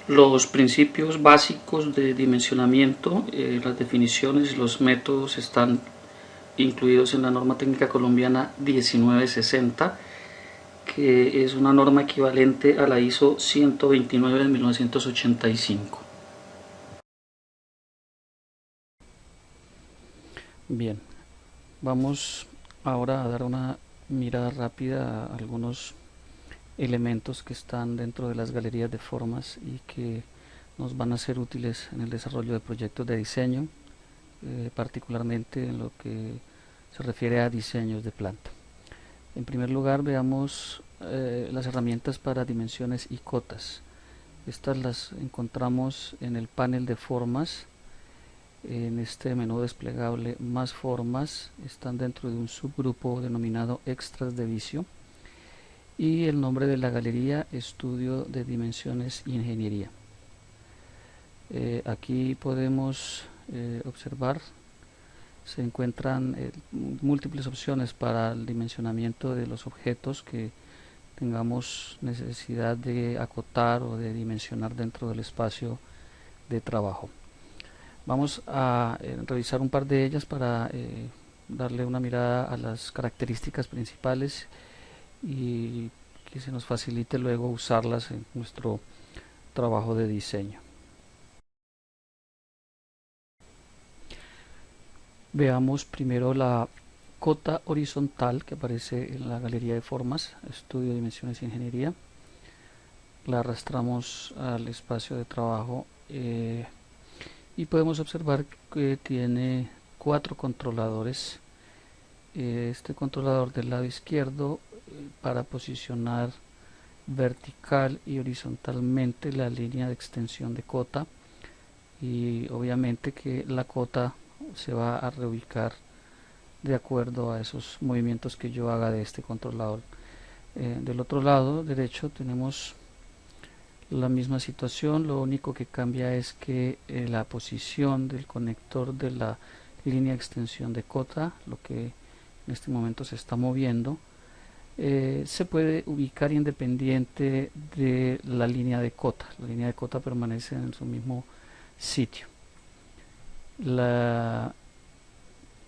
Los principios básicos de dimensionamiento, las definiciones y los métodos están incluidos en la norma técnica colombiana 1960, que es una norma equivalente a la ISO 129 de 1985. Bien, vamos ahora a dar una mirada rápida a algunos elementos que están dentro de las galerías de formas y que nos van a ser útiles en el desarrollo de proyectos de diseño, particularmente en lo que se refiere a diseños de planta. En primer lugar, veamos las herramientas para dimensiones y cotas. Estas las encontramos en el panel de formas. En este menú desplegable más formas están dentro de un subgrupo denominado extras de Visio, y el nombre de la galería estudio de dimensiones y ingeniería. Aquí podemos observar, se encuentran múltiples opciones para el dimensionamiento de los objetos que tengamos necesidad de acotar o de dimensionar dentro del espacio de trabajo. Vamos a revisar un par de ellas para darle una mirada a las características principales y que se nos facilite luego usarlas en nuestro trabajo de diseño. Veamos primero la cota horizontal que aparece en la galería de formas, estudio de dimensiones e ingeniería. La arrastramos al espacio de trabajo y podemos observar que tiene 4 controladores. Este controlador del lado izquierdo para posicionar vertical y horizontalmente la línea de extensión de cota, y obviamente que la cota se va a reubicar de acuerdo a esos movimientos que yo haga de este controlador. Del otro lado derecho tenemos la misma situación, lo único que cambia es que la posición del conector de la línea de extensión de cota, lo que en este momento se está moviendo, se puede ubicar independiente de la línea de cota. La línea de cota permanece en su mismo sitio. La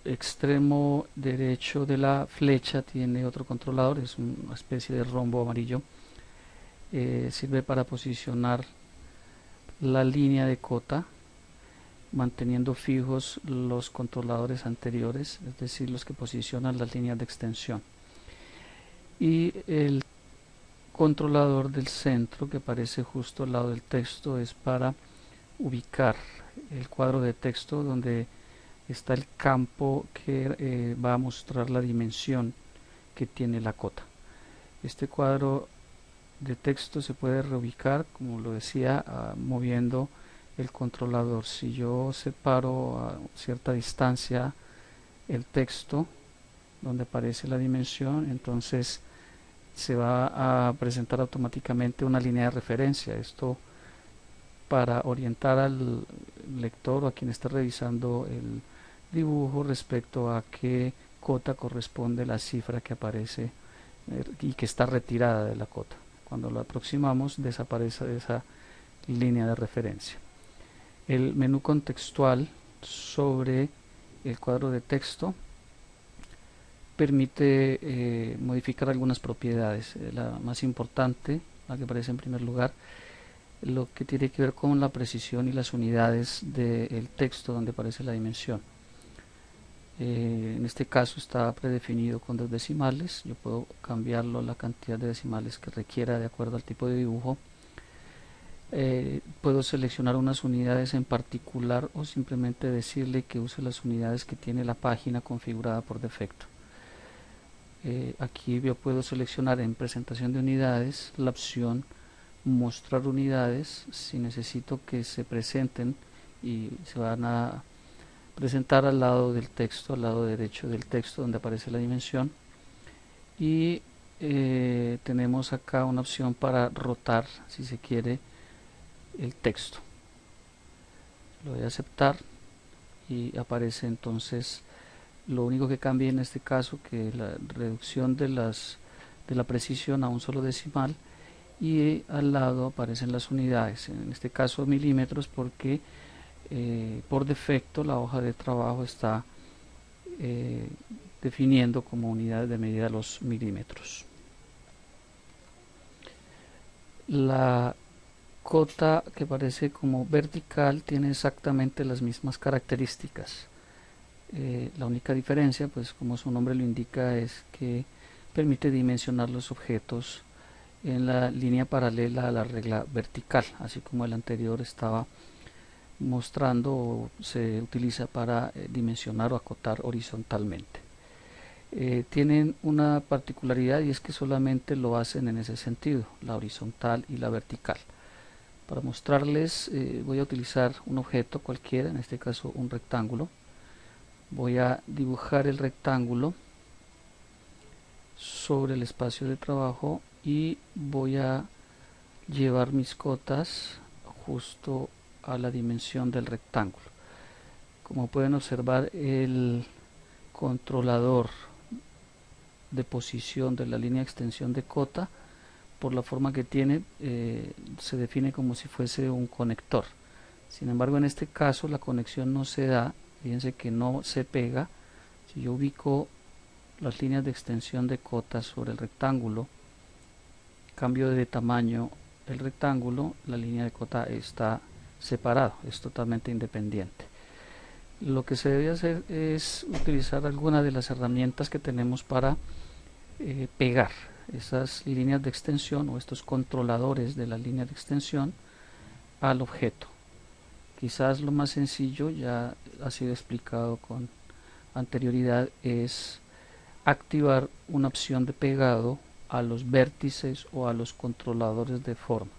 extremo derecho de la flecha tiene otro controlador, es una especie de rombo amarillo. Sirve para posicionar la línea de cota manteniendo fijos los controladores anteriores, es decir, los que posicionan las líneas de extensión. Y el controlador del centro, que aparece justo al lado del texto, es para ubicar el cuadro de texto donde está el campo que va a mostrar la dimensión que tiene la cota. Este cuadro de texto se puede reubicar, como lo decía, moviendo el controlador. Si yo separo a cierta distancia el texto donde aparece la dimensión, entonces se va a presentar automáticamente una línea de referencia. Esto para orientar al lector o a quien esté revisando el dibujo respecto a qué cota corresponde la cifra que aparece y que está retirada de la cota. Cuando lo aproximamos, desaparece esa línea de referencia. El menú contextual sobre el cuadro de texto permite modificar algunas propiedades. La más importante, la que aparece en primer lugar, lo que tiene que ver con la precisión y las unidades del texto donde aparece la dimensión. En este caso está predefinido con 2 decimales. Yo puedo cambiarlo a la cantidad de decimales que requiera de acuerdo al tipo de dibujo. Puedo seleccionar unas unidades en particular o simplemente decirle que use las unidades que tiene la página configurada por defecto. Aquí yo puedo seleccionar en presentación de unidades la opción mostrar unidades si necesito que se presenten, y se van a presentar al lado del texto, al lado derecho del texto donde aparece la dimensión. Y tenemos acá una opción para rotar si se quiere el texto. Lo voy a aceptar y aparece entonces. Lo único que cambia en este caso que la reducción de la precisión a un solo decimal, y al lado aparecen las unidades, en este caso milímetros, porque por defecto la hoja de trabajo está eh, definiendo como unidades de medida los milímetros. La cota que parece como vertical tiene exactamente las mismas características. La única diferencia, pues como su nombre lo indica, es que permite dimensionar los objetos en la línea paralela a la regla vertical, así como el anterior estaba mostrando o se utiliza para dimensionar o acotar horizontalmente. Tienen una particularidad y es que solamente lo hacen en ese sentido, la horizontal y la vertical. Para mostrarles voy a utilizar un objeto cualquiera, en este caso un rectángulo. Voy a dibujar el rectángulo sobre el espacio de trabajo y voy a llevar mis cotas justo a la dimensión del rectángulo. Como pueden observar, el controlador de posición de la línea de extensión de cota, por la forma que tiene, se define como si fuese un conector. Sin embargo, en este caso la conexión no se da, fíjense que no se pega. Si yo ubico las líneas de extensión de cota sobre el rectángulo, cambio de tamaño el rectángulo, la línea de cota está separado, es totalmente independiente. Lo que se debe hacer es utilizar alguna de las herramientas que tenemos para pegar esas líneas de extensión o estos controladores de la línea de extensión al objeto. Quizás lo más sencillo, ya ha sido explicado con anterioridad, es activar una opción de pegado a los vértices o a los controladores de forma.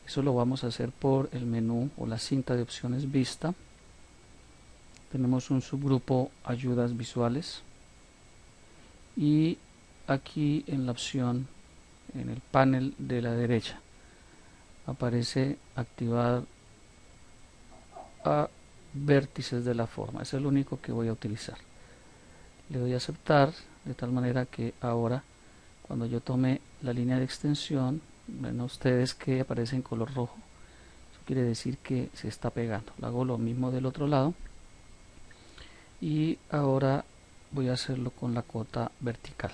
Eso lo vamos a hacer por el menú o la cinta de opciones vista. Tenemos un subgrupo ayudas visuales y aquí en la opción, en el panel de la derecha, aparece activar a vértices de la forma. Es el único que voy a utilizar. Le doy a aceptar, de tal manera que ahora cuando yo tome la línea de extensión, ven ustedes que aparece en color rojo. Eso quiere decir que se está pegando. Hago lo mismo del otro lado y ahora voy a hacerlo con la cota vertical.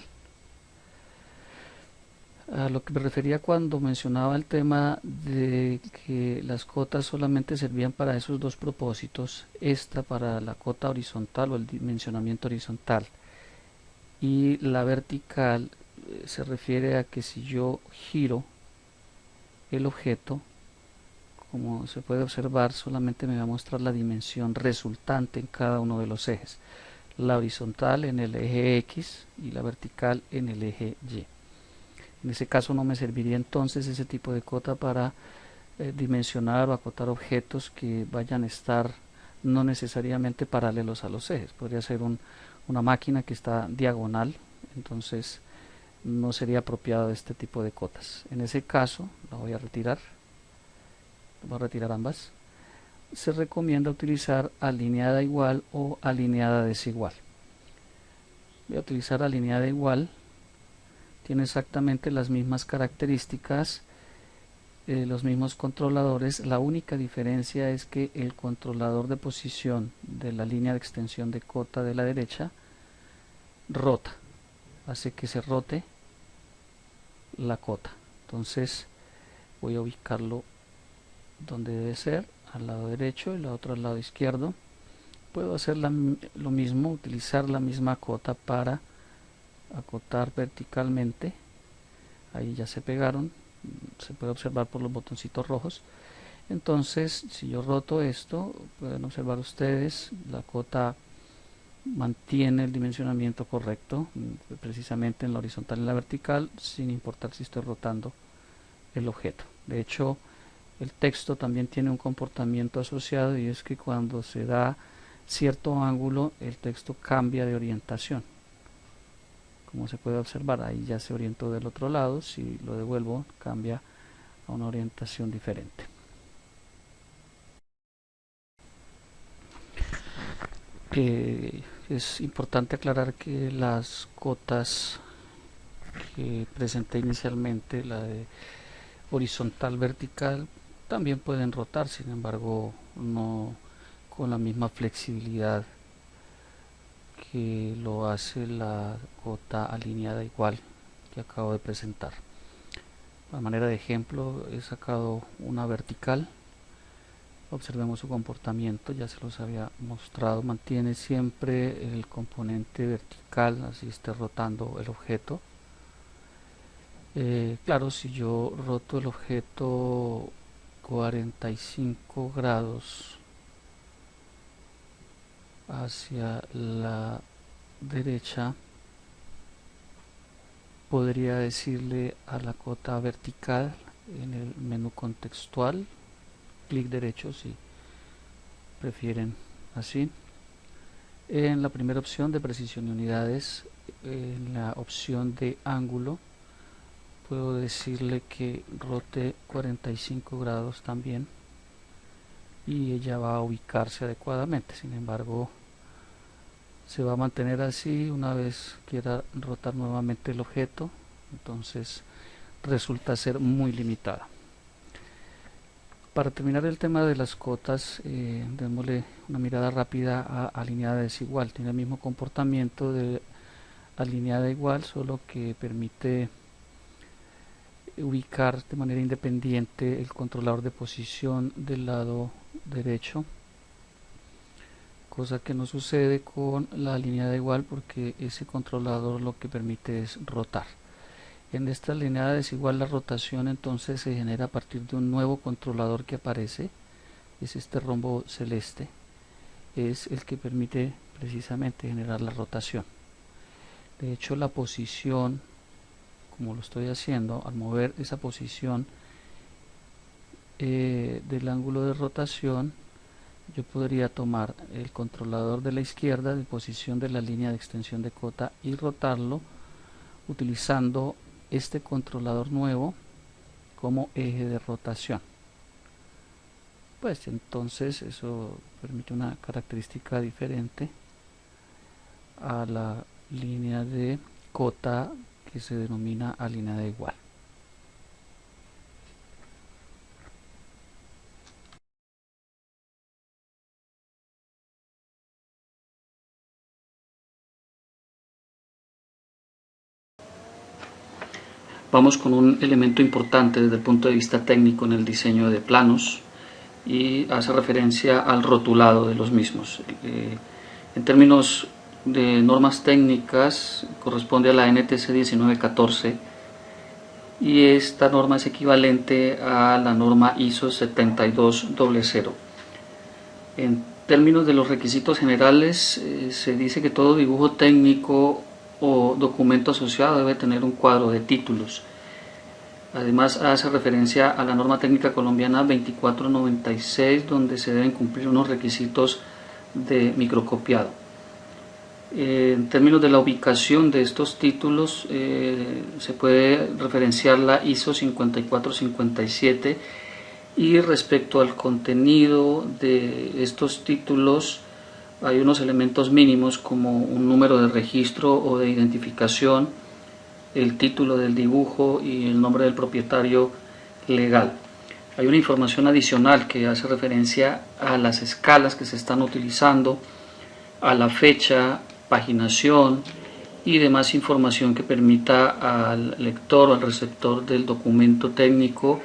A lo que me refería cuando mencionaba el tema de que las cotas solamente servían para esos dos propósitos, esta para la cota horizontal o el dimensionamiento horizontal y la vertical, se refiere a que si yo giro el objeto, como se puede observar, solamente me va a mostrar la dimensión resultante en cada uno de los ejes, la horizontal en el eje X y la vertical en el eje Y. En ese caso no me serviría entonces ese tipo de cota para dimensionar o acotar objetos que vayan a estar no necesariamente paralelos a los ejes. Podría ser una máquina que está diagonal, entonces no sería apropiado este tipo de cotas. En ese caso la voy a retirar, voy a retirar ambas. Se recomienda utilizar alineada igual o alineada desigual. Voy a utilizar alineada igual. Tiene exactamente las mismas características, los mismos controladores. La única diferencia es que el controlador de posición de la línea de extensión de cota de la derecha rota, hace que se rote la cota. Entonces voy a ubicarlo donde debe ser, al lado derecho y la otra al lado izquierdo. Puedo hacer lo mismo, utilizar la misma cota para acotar verticalmente. Ahí ya se pegaron, se puede observar por los botoncitos rojos. Entonces si yo roto esto, pueden observar ustedes, la cota mantiene el dimensionamiento correcto, precisamente en la horizontal y en la vertical, sin importar si estoy rotando el objeto. De hecho, el texto también tiene un comportamiento asociado, y es que cuando se da cierto ángulo, el texto cambia de orientación. Como se puede observar, ahí ya se orientó del otro lado. Si lo devuelvo, cambia a una orientación diferente. Es importante aclarar que las cotas que presenté inicialmente, la de horizontal vertical, también pueden rotar, sin embargo no con la misma flexibilidad que lo hace la gota alineada igual que acabo de presentar. A manera de ejemplo he sacado una vertical. Observemos su comportamiento, ya se los había mostrado, mantiene siempre el componente vertical, así esté rotando el objeto. Claro, si yo roto el objeto 45 grados hacia la derecha, podría decirle a la cota vertical en el menú contextual, clic derecho si prefieren así. En la primera opción de precisión y unidades, en la opción de ángulo, puedo decirle que rote 45 grados también y ella va a ubicarse adecuadamente. Sin embargo, se va a mantener así una vez quiera rotar nuevamente el objeto, entonces resulta ser muy limitada. Para terminar el tema de las cotas, démosle una mirada rápida a alineada desigual. Tiene el mismo comportamiento de alineada igual, solo que permite ubicar de manera independiente el controlador de posición del lado derecho, cosa que no sucede con la alineada igual porque ese controlador lo que permite es rotar. En esta alineada desigual la rotación entonces se genera a partir de un nuevo controlador que aparece, es este rombo celeste, es el que permite precisamente generar la rotación. De hecho, la posición, como lo estoy haciendo, al mover esa posición del ángulo de rotación, yo podría tomar el controlador de la izquierda de posición de la línea de extensión de cota y rotarlo utilizando este controlador nuevo como eje de rotación. Pues entonces eso permite una característica diferente a la línea de cota que se denomina alineada igual. Vamos con un elemento importante desde el punto de vista técnico en el diseño de planos y hace referencia al rotulado de los mismos. En términos de normas técnicas corresponde a la NTC 1914 y esta norma es equivalente a la norma ISO 7200. En términos de los requisitos generales, se dice que todo dibujo técnico o documento asociado debe tener un cuadro de títulos. Además hace referencia a la norma técnica colombiana 2496, donde se deben cumplir unos requisitos de microcopiado. En términos de la ubicación de estos títulos, se puede referenciar la ISO 5457 y respecto al contenido de estos títulos hay unos elementos mínimos como un número de registro o de identificación, el título del dibujo y el nombre del propietario legal. Hay una información adicional que hace referencia a las escalas que se están utilizando, a la fecha, paginación y demás información que permita al lector o al receptor del documento técnico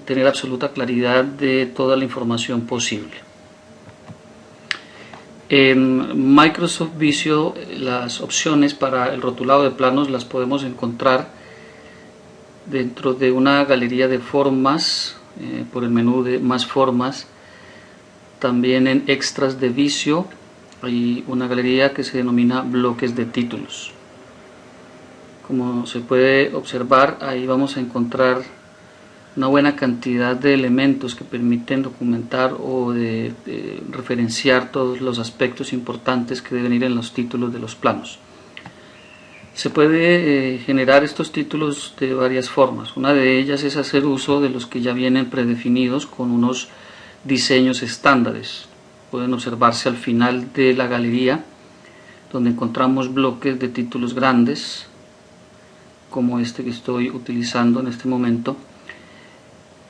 tener absoluta claridad de toda la información posible. En Microsoft Visio las opciones para el rotulado de planos las podemos encontrar dentro de una galería de formas, por el menú de más formas. También en extras de Visio hay una galería que se denomina bloques de títulos. Como se puede observar, ahí vamos a encontrar una buena cantidad de elementos que permiten documentar o de referenciar todos los aspectos importantes que deben ir en los títulos de los planos. Se puede generar estos títulos de varias formas. Una de ellas es hacer uso de los que ya vienen predefinidos con unos diseños estándares. Pueden observarse al final de la galería, donde encontramos bloques de títulos grandes. como este que estoy utilizando en este momento,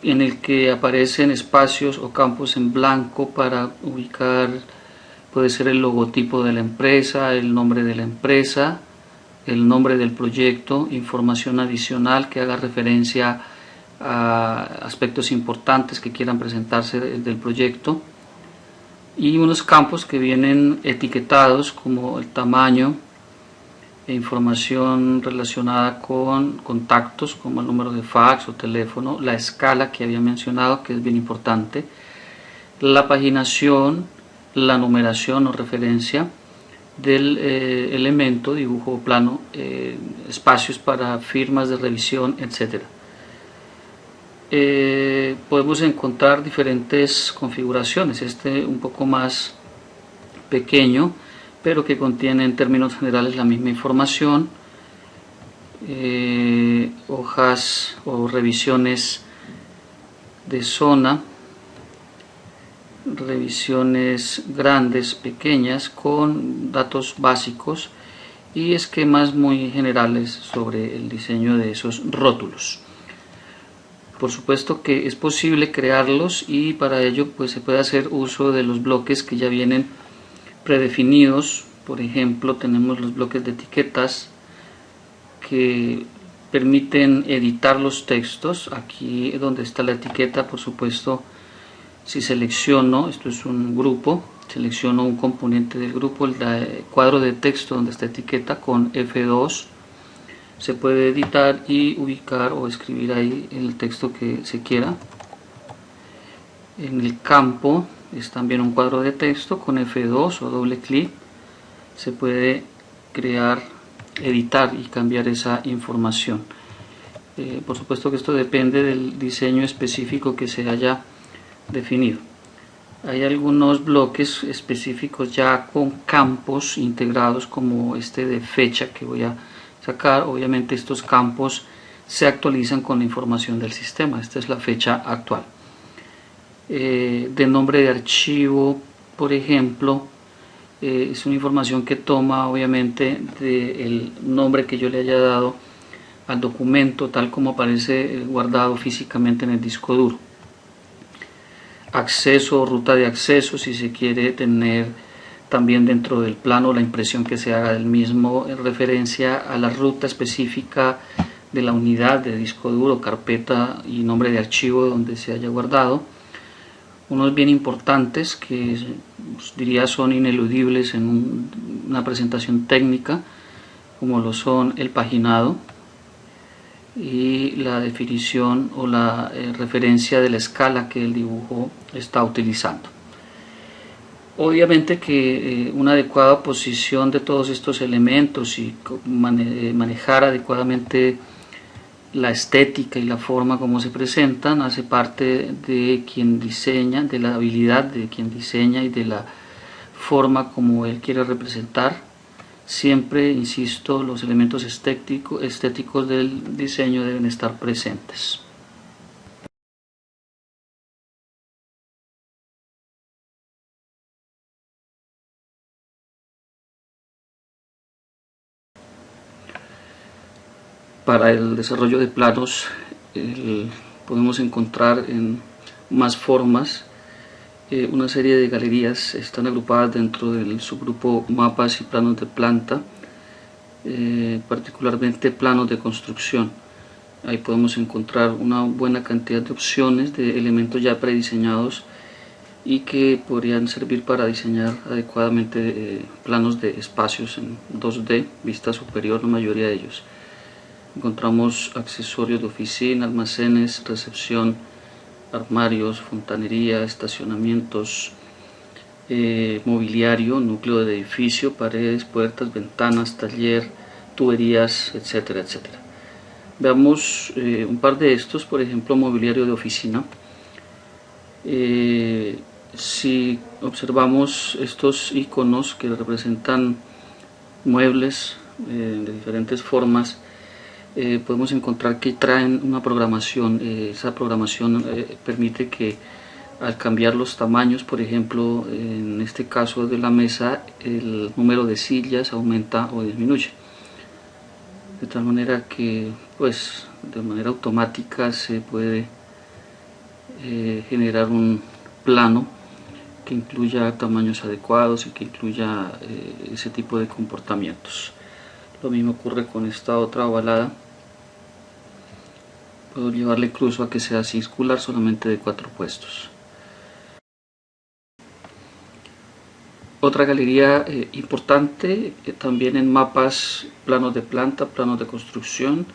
en el que aparecen espacios o campos en blanco para ubicar, puede ser el logotipo de la empresa, el nombre de la empresa, el nombre del proyecto, información adicional que haga referencia a aspectos importantes que quieran presentarse del proyecto, y unos campos que vienen etiquetados como el tamaño e información relacionada con contactos como el número de fax o teléfono, la escala que había mencionado, que es bien importante, la paginación, la numeración o referencia del elemento, dibujo o plano, espacios para firmas de revisión, etc. Podemos encontrar diferentes configuraciones, este un poco más pequeño, pero que contiene en términos generales la misma información, hojas o revisiones de zona, revisiones grandes, pequeñas, con datos básicos y esquemas muy generales sobre el diseño de esos rótulos. Por supuesto que es posible crearlos, y para ello pues se puede hacer uso de los bloques que ya vienen predefinidos. Por ejemplo, tenemos los bloques de etiquetas que permiten editar los textos. Aquí donde está la etiqueta, por supuesto, si selecciono, esto es un grupo, selecciono un componente del grupo, el cuadro de texto donde está etiqueta, con F2 se puede editar y ubicar o escribir ahí el texto que se quiera. En el campo es también un cuadro de texto, con F2 o doble clic se puede crear, editar y cambiar esa información. Por supuesto que esto depende del diseño específico que se haya definido. Hay algunos bloques específicos ya con campos integrados, como este de fecha que voy a sacar. Obviamente estos campos se actualizan con la información del sistema. Esta es la fecha actual. De nombre de archivo, por ejemplo, es una información que toma obviamente del nombre que yo le haya dado al documento, tal como aparece guardado físicamente en el disco duro. Acceso o ruta de acceso, si se quiere tener también dentro del plano la impresión que se haga del mismo en referencia a la ruta específica de la unidad de disco duro, carpeta y nombre de archivo donde se haya guardado. Unos bien importantes que diría son ineludibles en una presentación técnica, como lo son el paginado y la definición o la referencia de la escala que el dibujo está utilizando. Obviamente que una adecuada posición de todos estos elementos y manejar adecuadamente la estética y la forma como se presentan hace parte de quien diseña, de la habilidad de quien diseña y de la forma como él quiere representar. Siempre, insisto, los elementos estéticos del diseño deben estar presentes. Para el desarrollo de planos podemos encontrar en más formas. Una serie de galerías están agrupadas dentro del subgrupo mapas y planos de planta, particularmente planos de construcción. Ahí podemos encontrar una buena cantidad de opciones de elementos ya prediseñados y que podrían servir para diseñar adecuadamente planos de espacios en 2D, vista superior, la mayoría de ellos. Encontramos accesorios de oficina, almacenes, recepción, armarios, fontanería, estacionamientos, mobiliario, núcleo de edificio, paredes, puertas, ventanas, taller, tuberías, etcétera, etcétera. Veamos un par de estos, por ejemplo, mobiliario de oficina. Si observamos estos iconos que representan muebles de diferentes formas, podemos encontrar que traen una programación. Esa programación permite que al cambiar los tamaños, por ejemplo, en este caso de la mesa, el número de sillas aumenta o disminuye. de tal manera que pues de manera automática se puede generar un plano que incluya tamaños adecuados y que incluya ese tipo de comportamientos. Lo mismo ocurre con esta otra ovalada. Puedo llevarle incluso a que sea circular, solamente de 4 puestos. Otra galería importante también en mapas, planos de planta, planos de construcción,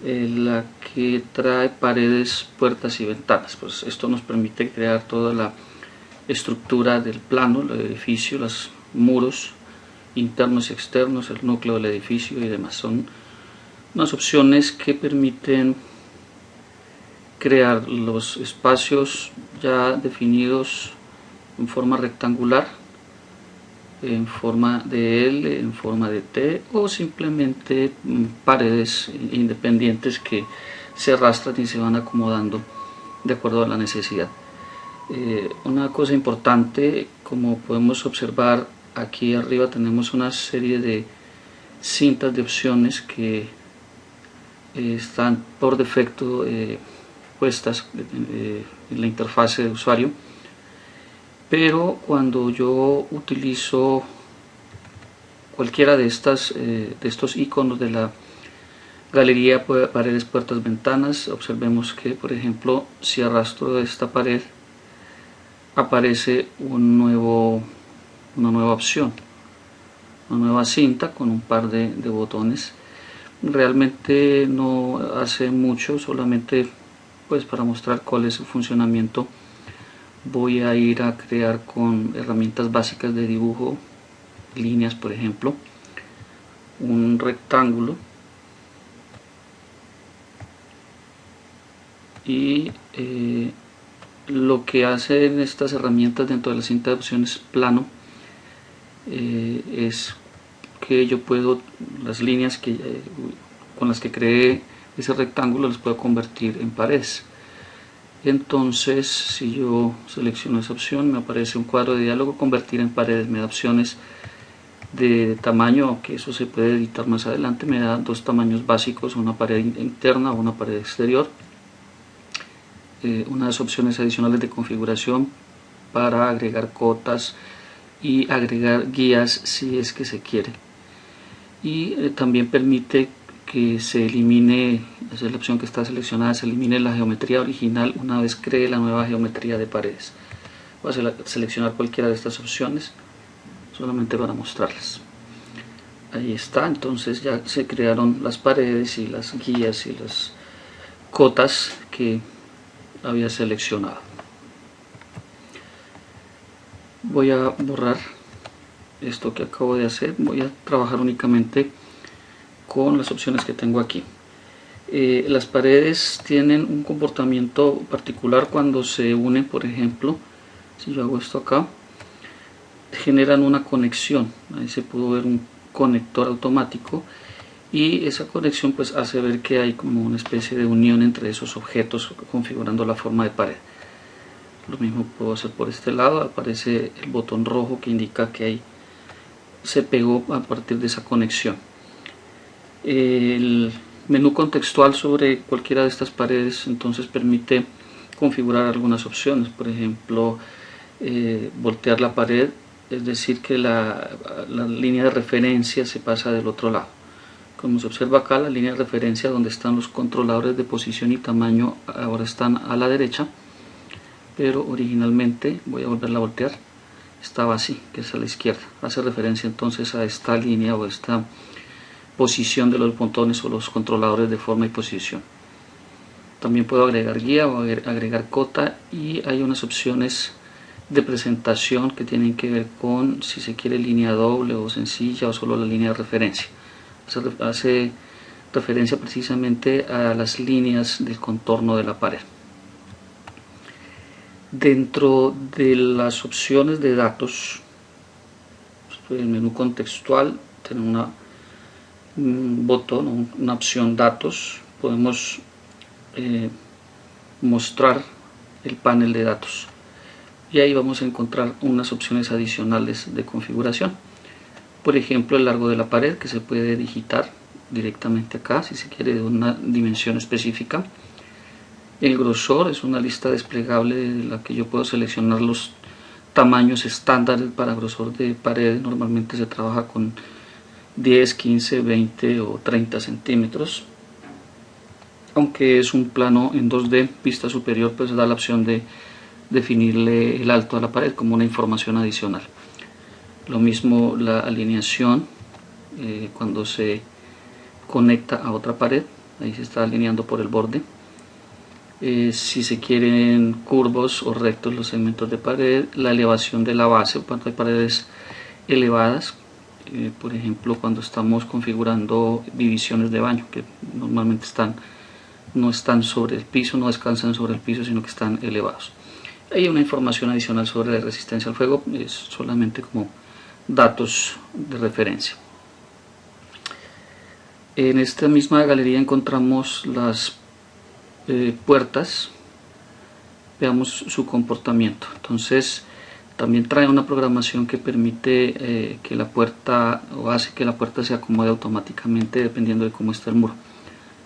la que trae paredes, puertas y ventanas. Pues esto nos permite crear toda la estructura del plano, el edificio, los muros internos y externos, el núcleo del edificio y demás. Son unas opciones que permiten crear los espacios ya definidos en forma rectangular, en forma de L, en forma de T, o simplemente paredes independientes que se arrastran y se van acomodando de acuerdo a la necesidad. Una cosa importante, como podemos observar aquí arriba, tenemos una serie de cintas de opciones que están por defecto puestas en la interfase de usuario, pero cuando yo utilizo cualquiera de estos iconos de la galería, paredes, puertas, ventanas, observemos que, por ejemplo, si arrastro esta pared, aparece una nueva opción, una nueva cinta con un par de botones. Realmente no hace mucho, solamente pues para mostrar cuál es su funcionamiento voy a ir a crear con herramientas básicas de dibujo, líneas por ejemplo, un rectángulo y lo que hacen estas herramientas dentro de la cinta de opciones plano es que yo puedo, las líneas con las que creé ese rectángulo las puedo convertir en paredes. Entonces, si yo selecciono esa opción, me aparece un cuadro de diálogo, convertir en paredes, me da opciones de tamaño, aunque eso se puede editar más adelante. Me da dos tamaños básicos, una pared interna o una pared exterior, unas opciones adicionales de configuración para agregar cotas y agregar guías si es que se quiere, y también permite que se elimine, esa es la opción que está seleccionada, se elimine la geometría original una vez cree la nueva geometría de paredes. Voy a seleccionar cualquiera de estas opciones solamente para mostrarlas. Ahí está, entonces ya se crearon las paredes y las guías y las cotas que había seleccionado. Voy a borrar esto que acabo de hacer, voy a trabajar únicamente con las opciones que tengo aquí. Las paredes tienen un comportamiento particular cuando se unen, por ejemplo, si yo hago esto acá, generan una conexión. Ahí se pudo ver un conector automático y esa conexión pues hace ver que hay como una especie de unión entre esos objetos configurando la forma de pared. Lo mismo puedo hacer por este lado, aparece el botón rojo que indica que ahí se pegó a partir de esa conexión. El menú contextual sobre cualquiera de estas paredes entonces permite configurar algunas opciones, por ejemplo voltear la pared, es decir que la línea de referencia se pasa del otro lado. Como se observa acá, la línea de referencia donde están los controladores de posición y tamaño ahora están a la derecha, pero originalmente, voy a volverla a voltear, estaba así, que es a la izquierda. Hace referencia entonces a esta línea o esta posición de los botones o los controladores de forma y posición. También puedo agregar guía o agregar cota, y hay unas opciones de presentación que tienen que ver con si se quiere línea doble o sencilla o solo la línea de referencia. Hace referencia precisamente a las líneas del contorno de la pared. Dentro de las opciones de datos, el menú contextual tiene un botón, una opción datos. Podemos mostrar el panel de datos y ahí vamos a encontrar unas opciones adicionales de configuración. Por ejemplo, el largo de la pared, que se puede digitar directamente acá si se quiere de una dimensión específica. El grosor es una lista desplegable de la que yo puedo seleccionar los tamaños estándares para grosor de pared. Normalmente se trabaja con 10, 15, 20 o 30 centímetros. Aunque es un plano en 2D, vista superior, pues da la opción de definirle el alto a la pared como una información adicional. Lo mismo la alineación, cuando se conecta a otra pared, ahí se está alineando por el borde. Si se quieren curvos o rectos los segmentos de pared, la elevación de la base cuando hay paredes elevadas, por ejemplo cuando estamos configurando divisiones de baño que normalmente no están sobre el piso, no descansan sobre el piso, sino que están elevados. Hay una información adicional sobre la resistencia al fuego, es solamente como datos de referencia. En esta misma galería encontramos las puertas. Veamos su comportamiento. Entonces también trae una programación que permite que la puerta, o hace que la puerta se acomode automáticamente dependiendo de cómo está el muro.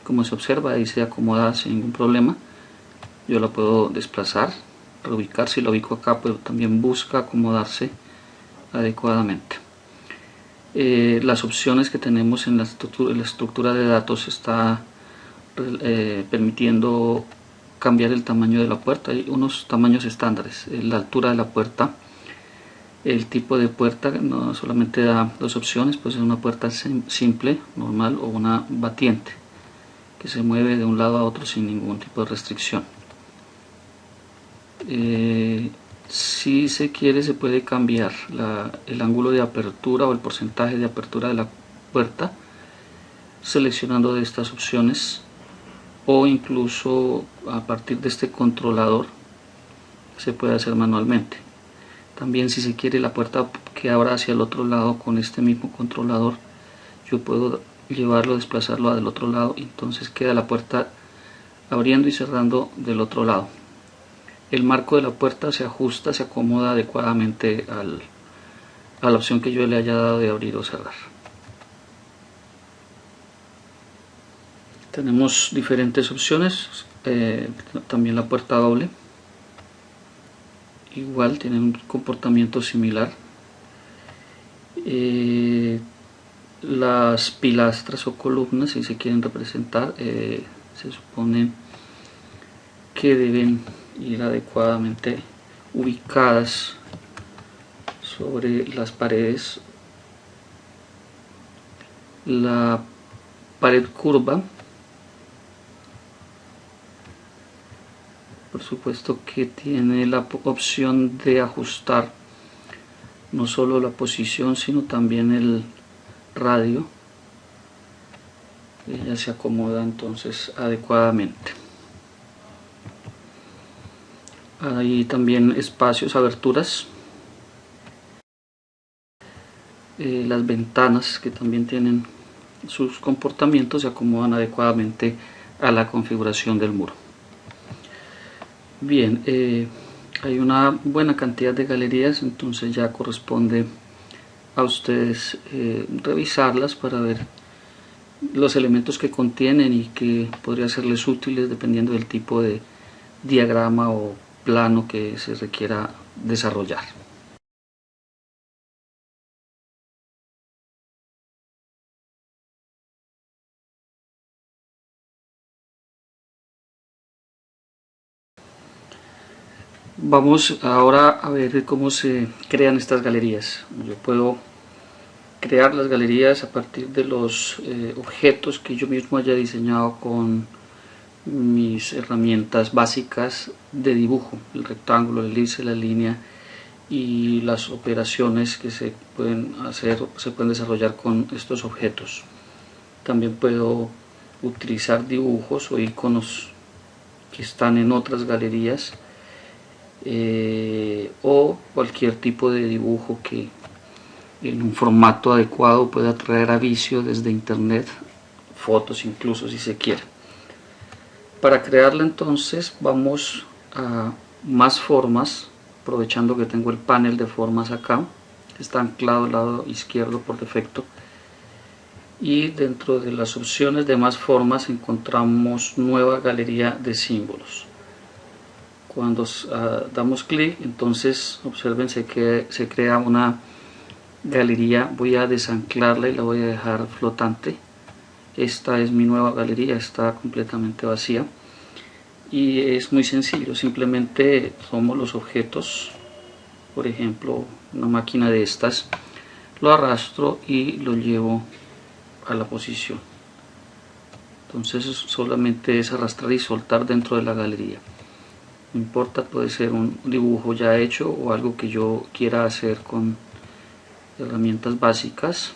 Como se observa, ahí se acomoda sin ningún problema. Yo la puedo desplazar, reubicar. Si la ubico acá, pues también busca acomodarse adecuadamente. Las opciones que tenemos en la estructura de datos está permitiendo cambiar el tamaño de la puerta. Hay unos tamaños estándares: la altura de la puerta, el tipo de puerta. No solamente da dos opciones, pues es una puerta simple, normal, o una batiente, que se mueve de un lado a otro sin ningún tipo de restricción. Si se quiere, se puede cambiar el ángulo de apertura o el porcentaje de apertura de la puerta seleccionando de estas opciones, o incluso a partir de este controlador se puede hacer manualmente. También, si se quiere la puerta que abra hacia el otro lado, con este mismo controlador yo puedo llevarlo, desplazarlo del otro lado, y entonces queda la puerta abriendo y cerrando del otro lado. El marco de la puerta se ajusta, se acomoda adecuadamente a la opción que yo le haya dado de abrir o cerrar. Tenemos diferentes opciones, también la puerta doble, igual tiene un comportamiento similar. Las pilastras o columnas, si se quieren representar, se supone que deben ir adecuadamente ubicadas sobre las paredes. La pared curva, por supuesto que tiene la opción de ajustar no solo la posición, sino también el radio. Ella se acomoda entonces adecuadamente. Hay también espacios, aberturas. Las ventanas, que también tienen sus comportamientos, se acomodan adecuadamente a la configuración del muro. Bien, hay una buena cantidad de galerías, entonces ya corresponde a ustedes revisarlas para ver los elementos que contienen y que podría serles útiles dependiendo del tipo de diagrama o plano que se requiera desarrollar. Vamos ahora a ver cómo se crean estas galerías. Yo puedo crear las galerías a partir de los objetos que yo mismo haya diseñado con mis herramientas básicas de dibujo: el rectángulo, el elipse, la línea, y las operaciones que se pueden hacer, se pueden desarrollar con estos objetos. También puedo utilizar dibujos o iconos que están en otras galerías, o cualquier tipo de dibujo que en un formato adecuado pueda traer a vicio desde internet, fotos incluso si se quiere. Para crearla entonces vamos a más formas, aprovechando que tengo el panel de formas acá, que está anclado al lado izquierdo por defecto. y dentro de las opciones de más formas encontramos nueva galería de símbolos. Cuando damos clic, entonces observen que se crea una galería. Voy a desanclarla y la voy a dejar flotante. Esta es mi nueva galería, está completamente vacía y es muy sencillo. Simplemente tomo los objetos, por ejemplo una máquina de estas, lo arrastro y lo llevo a la posición. Entonces solamente es arrastrar y soltar dentro de la galería. No importa, puede ser un dibujo ya hecho o algo que yo quiera hacer con herramientas básicas.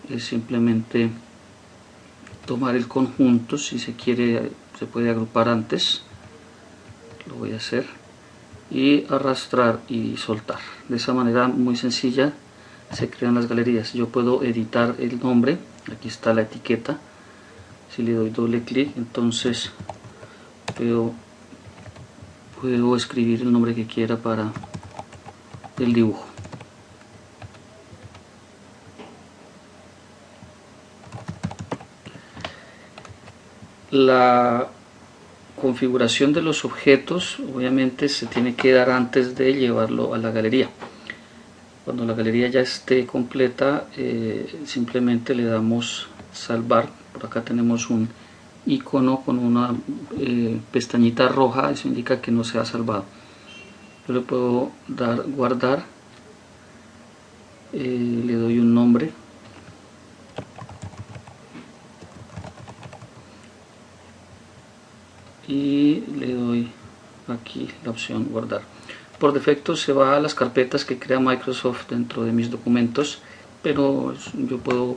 Es simplemente tomar el conjunto. Si se quiere, se puede agrupar antes, lo voy a hacer, y arrastrar y soltar. De esa manera muy sencilla se crean las galerías. Yo puedo editar el nombre, aquí está la etiqueta. Si le doy doble clic, entonces puedo escribir el nombre que quiera para el dibujo. La configuración de los objetos obviamente se tiene que dar antes de llevarlo a la galería. Cuando la galería ya esté completa, simplemente le damos salvar. Por acá tenemos un icono con una pestañita roja, eso indica que no se ha salvado. Yo le puedo dar guardar, le doy un nombre, y le doy aquí la opción guardar. Por defecto se va a las carpetas que crea Microsoft dentro de mis documentos, pero yo puedo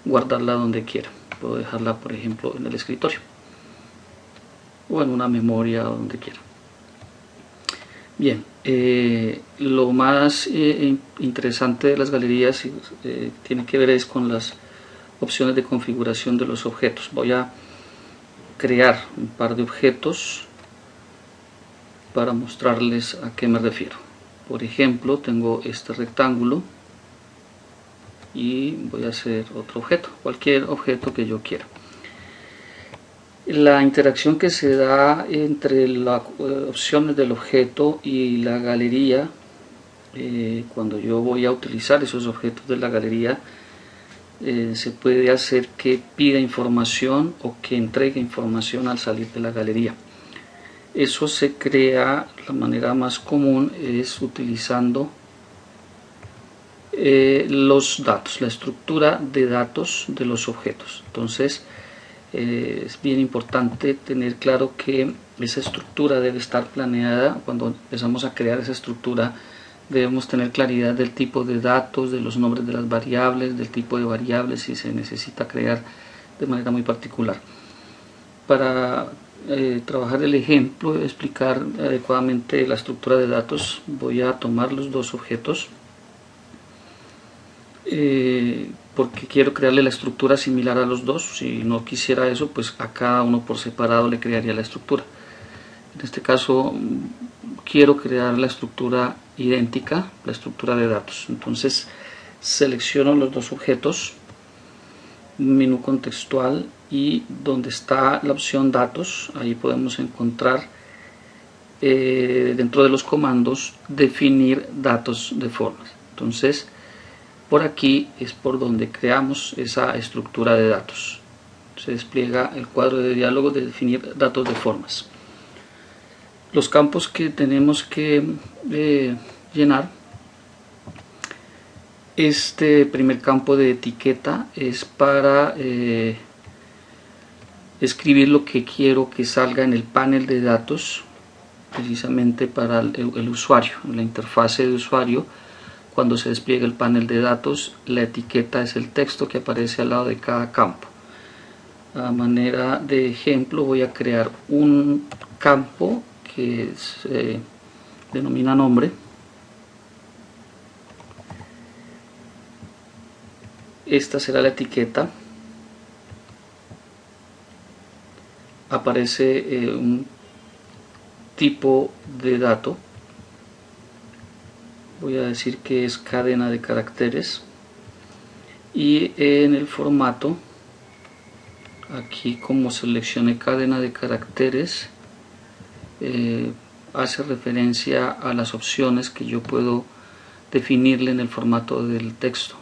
guardarla donde quiera. Puedo dejarla, por ejemplo, en el escritorio o en una memoria o donde quiera. Bien, lo más interesante de las galerías tiene que ver es con las opciones de configuración de los objetos. Voy a crear un par de objetos para mostrarles a qué me refiero. Por ejemplo, tengo este rectángulo y voy a hacer otro objeto, cualquier objeto que yo quiera. La interacción que se da entre las opciones del objeto y la galería, cuando yo voy a utilizar esos objetos de la galería, se puede hacer que pida información o que entregue información al salir de la galería. Eso se crea, la manera más común es utilizando los datos, la estructura de datos de los objetos. Entonces es bien importante tener claro que esa estructura debe estar planeada. Cuando empezamos a crear esa estructura debemos tener claridad del tipo de datos, de los nombres de las variables, del tipo de variables si se necesita crear de manera muy particular. Para trabajar el ejemplo, explicar adecuadamente la estructura de datos, voy a tomar los dos objetos porque quiero crearle la estructura similar a los dos. Si no quisiera eso, pues a cada uno por separado le crearía la estructura. En este caso quiero crear la estructura idéntica, la estructura de datos. Entonces selecciono los dos objetos, menú contextual, y donde está la opción datos, ahí podemos encontrar dentro de los comandos definir datos de formas. Entonces por aquí es por donde creamos esa estructura de datos. Se despliega el cuadro de diálogo de definir datos de formas. Los campos que tenemos que llenar: este primer campo de etiqueta es para escribir lo que quiero que salga en el panel de datos, precisamente para el usuario, en la interfase de usuario. Cuando se despliega el panel de datos, la etiqueta es el texto que aparece al lado de cada campo. A manera de ejemplo, voy a crear un campo que se denomina nombre. Esta será la etiqueta. Aparece un tipo de dato. Voy a decir que es cadena de caracteres. y en el formato, aquí como seleccioné cadena de caracteres, hace referencia a las opciones que yo puedo definirle en el formato del texto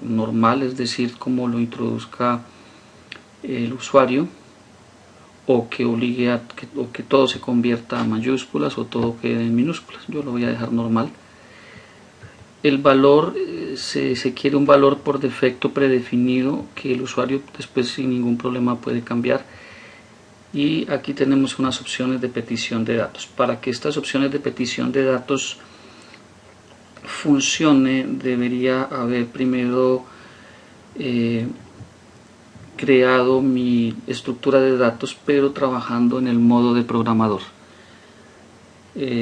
normal, es decir, como lo introduzca el usuario, o que obligue a que todo se convierta a mayúsculas o todo quede en minúsculas. Yo lo voy a dejar normal. El valor, se quiere un valor por defecto predefinido que el usuario después sin ningún problema puede cambiar. Y aquí tenemos unas opciones de petición de datos. Para que estas opciones de petición de datos funcione, debería haber primero creado mi estructura de datos, pero trabajando en el modo de programador.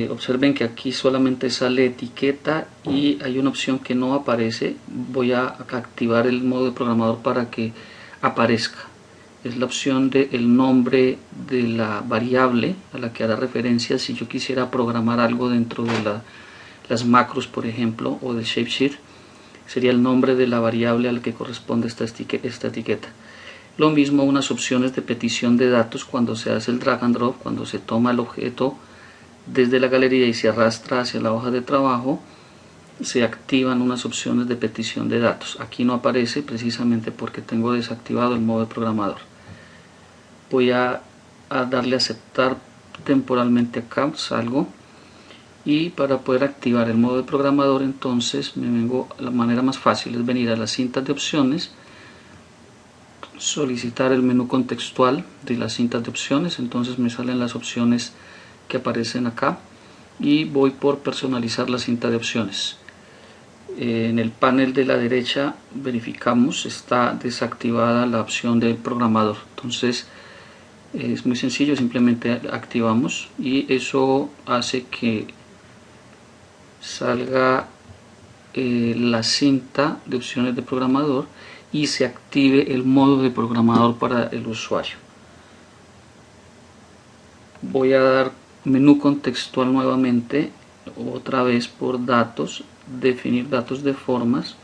Observen que aquí solamente sale etiqueta y hay una opción que no aparece. Voy a activar el modo de programador para que aparezca. Es la opción del nombre de la variable a la que hará referencia si yo quisiera programar algo dentro de las macros, por ejemplo, o del shapeshift. Sería el nombre de la variable al que corresponde esta etiqueta. Lo mismo unas opciones de petición de datos cuando se hace el drag and drop, cuando se toma el objeto desde la galería y se arrastra hacia la hoja de trabajo, se activan unas opciones de petición de datos. Aquí no aparece precisamente porque tengo desactivado el modo de programador. Voy a darle a aceptar temporalmente acá, salgo, y para poder activar el modo de programador entonces me vengo, la manera más fácil es venir a las cintas de opciones, solicitar el menú contextual de las cintas de opciones, entonces me salen las opciones que aparecen acá y voy por personalizar la cinta de opciones. En el panel de la derecha verificamos, está desactivada la opción del programador, entonces es muy sencillo, simplemente activamos y eso hace que salga la cinta de opciones de programador y se active el modo de programador para el usuario. Voy a dar menú contextual nuevamente, otra vez por datos, definir datos de formas.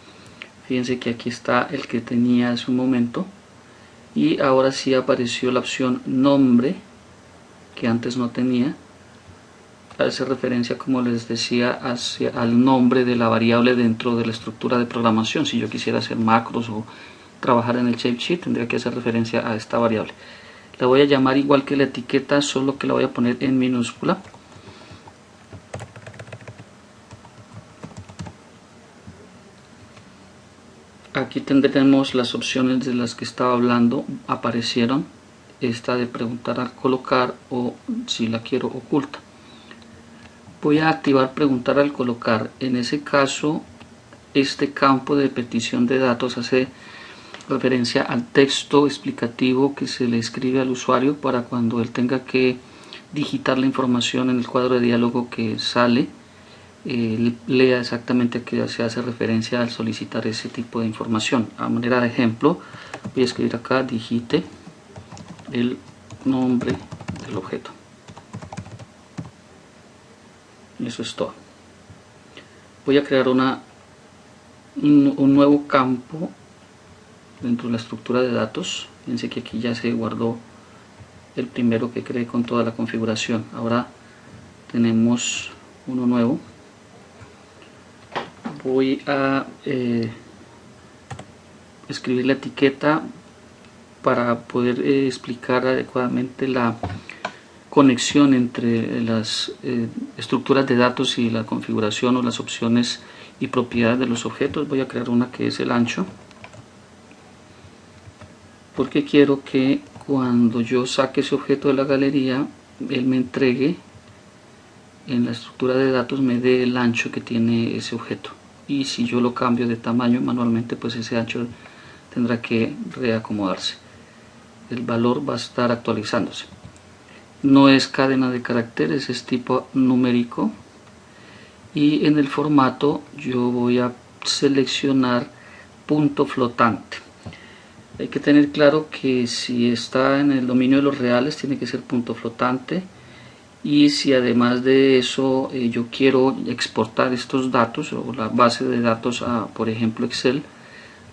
Fíjense que aquí está el que tenía hace un momento y ahora sí apareció la opción nombre que antes no tenía. Hace referencia, como les decía, al nombre de la variable dentro de la estructura de programación. Si yo quisiera hacer macros o trabajar en el shapeshift, tendría que hacer referencia a esta variable. La voy a llamar igual que la etiqueta, solo que la voy a poner en minúscula. Aquí tendremos las opciones de las que estaba hablando, aparecieron. Esta de preguntar al colocar o si la quiero oculta. Voy a activar preguntar al colocar. En ese caso, este campo de petición de datos hace referencia al texto explicativo que se le escribe al usuario para cuando él tenga que digitar la información en el cuadro de diálogo que sale, lea exactamente a qué se hace referencia al solicitar ese tipo de información. A manera de ejemplo, voy a escribir acá, digite el nombre del objeto. Y eso es todo. Voy a crear un nuevo campo dentro de la estructura de datos. Fíjense que aquí ya se guardó el primero que creé con toda la configuración. Ahora tenemos uno nuevo. Voy a escribir la etiqueta para poder explicar adecuadamente la conexión entre las estructuras de datos y la configuración o las opciones y propiedades de los objetos. Voy a crear una que es el ancho, porque quiero que cuando yo saque ese objeto de la galería, él me entregue en la estructura de datos, me dé el ancho que tiene ese objeto, y si yo lo cambio de tamaño manualmente, pues ese ancho tendrá que reacomodarse. El valor va a estar actualizándose. No es cadena de caracteres, es tipo numérico, y en el formato yo voy a seleccionar punto flotante. Hay que tener claro que si está en el dominio de los reales tiene que ser punto flotante, y si además de eso yo quiero exportar estos datos o la base de datos a, por ejemplo, Excel,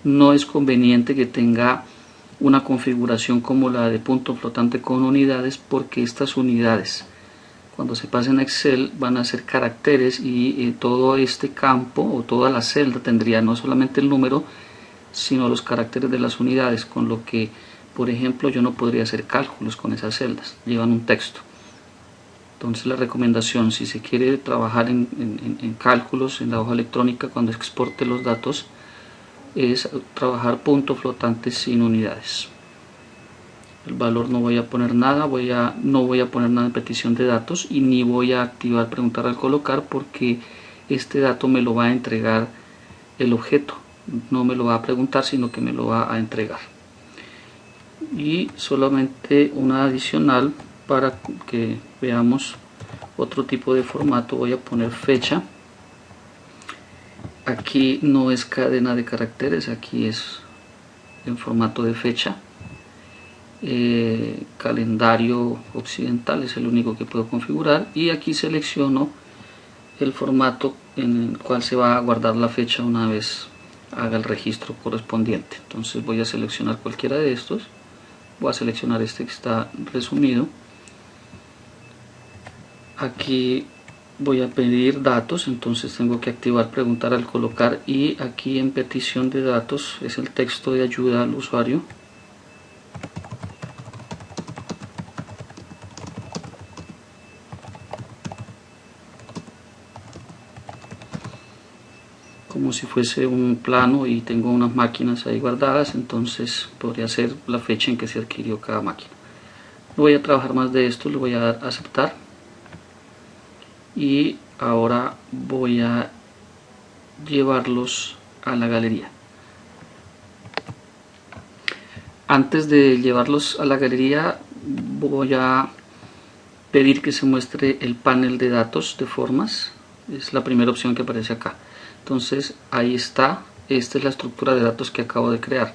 no es conveniente que tenga una configuración como la de punto flotante con unidades, porque estas unidades cuando se pasen a Excel van a ser caracteres y todo este campo o toda la celda tendría no solamente el número sino los caracteres de las unidades, con lo que por ejemplo yo no podría hacer cálculos con esas celdas, llevan un texto. Entonces la recomendación, si se quiere trabajar en cálculos en la hoja electrónica cuando exporte los datos, es trabajar punto flotante sin unidades. El valor no voy a poner nada, no voy a poner nada en petición de datos y ni voy a activar preguntar al colocar, porque este dato me lo va a entregar el objeto, no me lo va a preguntar sino que me lo va a entregar. Y solamente una adicional para que veamos otro tipo de formato, voy a poner fecha. Aquí no es cadena de caracteres, aquí es en formato de fecha. Calendario occidental es el único que puedo configurar, y aquí selecciono el formato en el cual se va a guardar la fecha una vez haga el registro correspondiente. Entonces voy a seleccionar cualquiera de estos, voy a seleccionar este que está resumido. Aquí voy a pedir datos, entonces tengo que activar preguntar al colocar, y aquí en petición de datos es el texto de ayuda al usuario. Como si fuese un plano y tengo unas máquinas ahí guardadas, entonces podría ser la fecha en que se adquirió cada máquina. No voy a trabajar más de esto, le voy a dar a aceptar y ahora voy a llevarlos a la galería. Antes de llevarlos a la galería voy a pedir que se muestre el panel de datos de formas, es la primera opción que aparece acá. Entonces ahí está, esta es la estructura de datos que acabo de crear.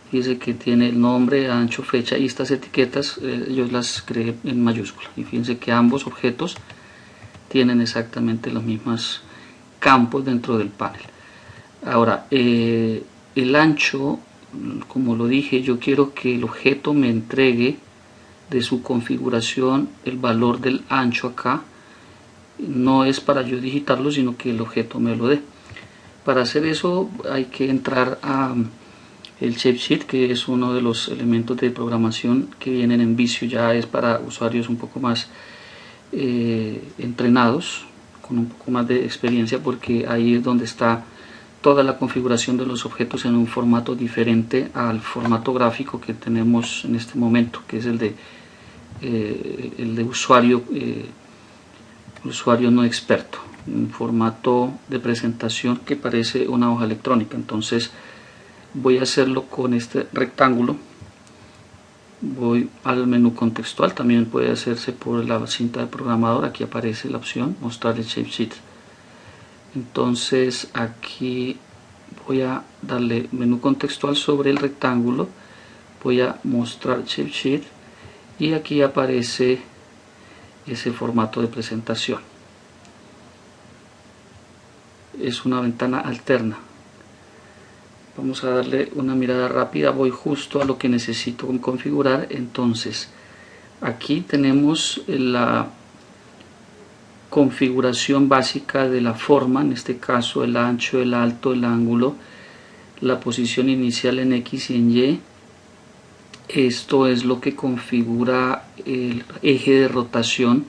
Fíjense que tiene el nombre, ancho, fecha, y estas etiquetas yo las creé en mayúscula. Y fíjense que ambos objetos tienen exactamente los mismos campos dentro del panel. Ahora, el ancho, como lo dije, yo quiero que el objeto me entregue de su configuración el valor del ancho acá. No es para yo digitarlo, sino que el objeto me lo dé. Para hacer eso hay que entrar a el Shapesheet, que es uno de los elementos de programación que vienen en Visio, ya es para usuarios un poco más entrenados, con un poco más de experiencia, porque ahí es donde está toda la configuración de los objetos en un formato diferente al formato gráfico que tenemos en este momento, que es el de usuario, usuario no experto, un formato de presentación que parece una hoja electrónica. Entonces voy a hacerlo con este rectángulo, voy al menú contextual, también puede hacerse por la cinta de programador, aquí aparece la opción mostrar el Shapesheet. Entonces aquí voy a darle menú contextual sobre el rectángulo, voy a mostrar Shapesheet y aquí aparece ese formato de presentación. Es una ventana alterna. Vamos a darle una mirada rápida, voy justo a lo que necesito configurar. Entonces aquí tenemos la configuración básica de la forma, en este caso el ancho, el alto, el ángulo, la posición inicial en X y en Y. Esto es lo que configura el eje de rotación.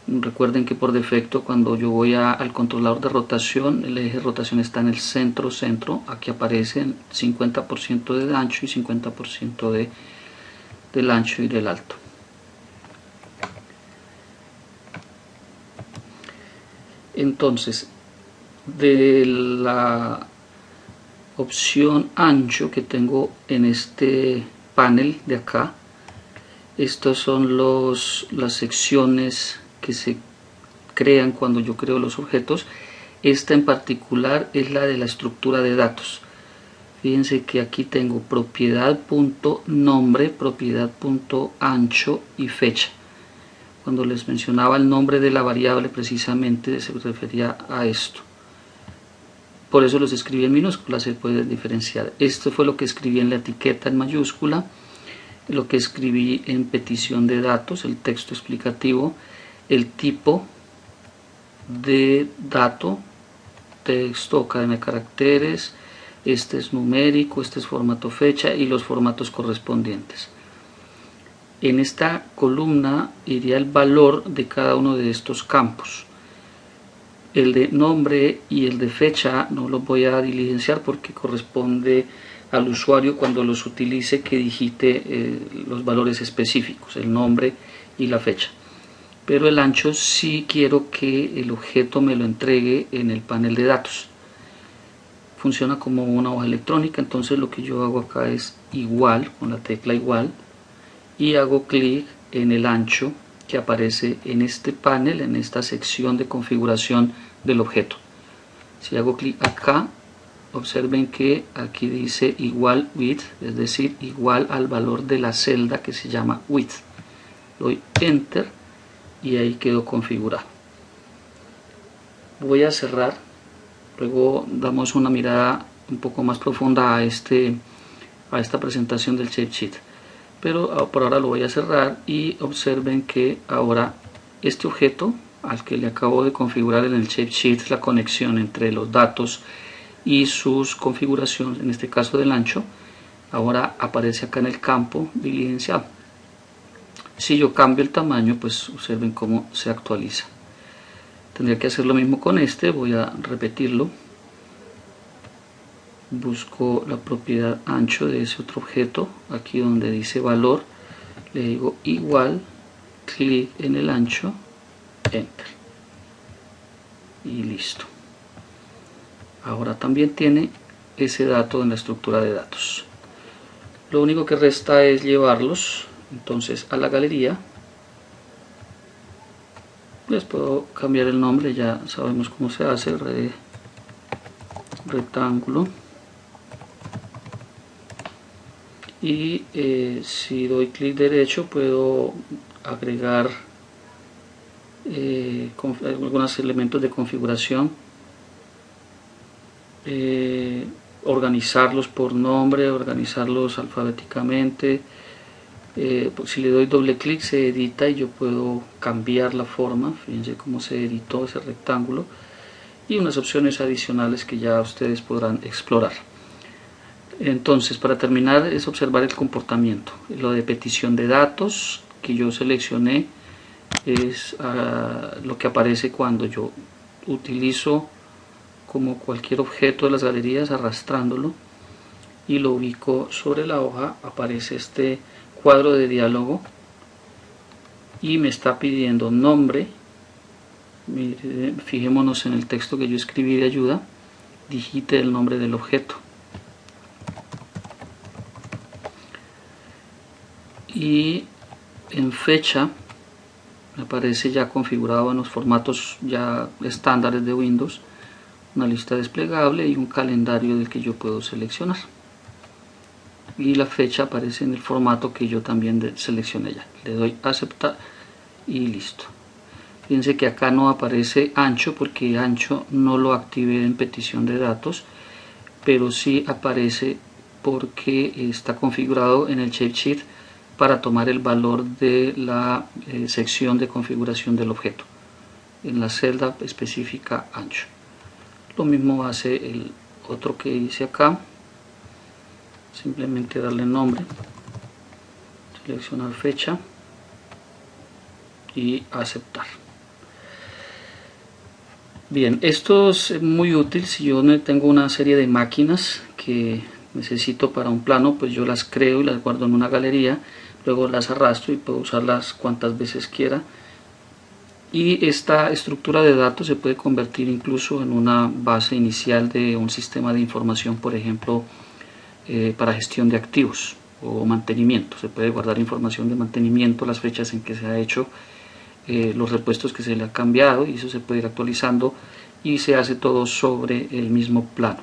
Recuerden que por defecto cuando yo voy al controlador de rotación, el eje de rotación está en el centro. Aquí aparece 50% de ancho y 50% del ancho y del alto. Entonces, de la opción ancho que tengo en este panel de acá, estas son las secciones que se crean cuando yo creo los objetos. Esta en particular es la de la estructura de datos. Fíjense que aquí tengo propiedad.nombre, propiedad.ancho y fecha. Cuando les mencionaba el nombre de la variable, precisamente se refería a esto. por eso los escribí en minúsculas, se puede diferenciar. Esto fue lo que escribí en la etiqueta en mayúscula, lo que escribí en petición de datos, el texto explicativo, el tipo de dato, texto o cadena de caracteres, este es numérico, este es formato fecha y los formatos correspondientes. En esta columna iría el valor de cada uno de estos campos. El de nombre y el de fecha no los voy a diligenciar porque corresponde al usuario cuando los utilice que digite los valores específicos, el nombre y la fecha. Pero el ancho sí quiero que el objeto me lo entregue en el panel de datos. Funciona como una hoja electrónica, entonces lo que yo hago acá es igual, con la tecla igual, y hago clic en el ancho que aparece en este panel, en esta sección de configuración del objeto. Si hago clic acá, observen que aquí dice igual width, es decir, igual al valor de la celda que se llama width. Doy enter y ahí quedó configurado. Voy a cerrar, luego damos una mirada un poco más profunda a esta presentación del Shapesheet, pero por ahora lo voy a cerrar y observen que ahora este objeto al que le acabo de configurar en el Shapesheet la conexión entre los datos y sus configuraciones, en este caso del ancho, ahora aparece acá en el campo diligenciado. Si yo cambio el tamaño, pues observen cómo se actualiza. Tendría que hacer lo mismo con este, voy a repetirlo. Busco la propiedad ancho de ese otro objeto, aquí donde dice valor, le digo igual, clic en el ancho, enter. Y listo. Ahora también tiene ese dato en la estructura de datos. Lo único que resta es llevarlos entonces a la galería. Les puedo cambiar el nombre, ya sabemos cómo se hace, rectángulo. Y si doy clic derecho puedo agregar algunos elementos de configuración, organizarlos por nombre, organizarlos alfabéticamente. Si le doy doble clic se edita y yo puedo cambiar la forma. Fíjense cómo se editó ese rectángulo, y unas opciones adicionales que ya ustedes podrán explorar. Entonces, para terminar, es observar el comportamiento. Lo de petición de datos que yo seleccioné es lo que aparece cuando yo utilizo como cualquier objeto de las galerías arrastrándolo y lo ubico sobre la hoja. Aparece este cuadro de diálogo y me está pidiendo nombre. Fijémonos en el texto que yo escribí de ayuda, digite el nombre del objeto. Y en fecha me aparece ya configurado en los formatos ya estándares de Windows una lista desplegable y un calendario del que yo puedo seleccionar, y la fecha aparece en el formato que yo también seleccioné ya. Le doy aceptar y listo. Fíjense que acá no aparece ancho porque ancho no lo activé en petición de datos, pero sí aparece porque está configurado en el Shapesheet para tomar el valor de la sección de configuración del objeto en la celda específica ancho. Lo mismo hace el otro que hice acá. Simplemente darle nombre, seleccionar fecha y aceptar. Bien, esto es muy útil si yo tengo una serie de máquinas que necesito para un plano, pues yo las creo y las guardo en una galería, luego las arrastro y puedo usarlas cuantas veces quiera. Y esta estructura de datos se puede convertir incluso en una base inicial de un sistema de información, por ejemplo, para gestión de activos o mantenimiento. Se puede guardar información de mantenimiento, las fechas en que se ha hecho, los repuestos que se le han cambiado, y eso se puede ir actualizando y se hace todo sobre el mismo plano.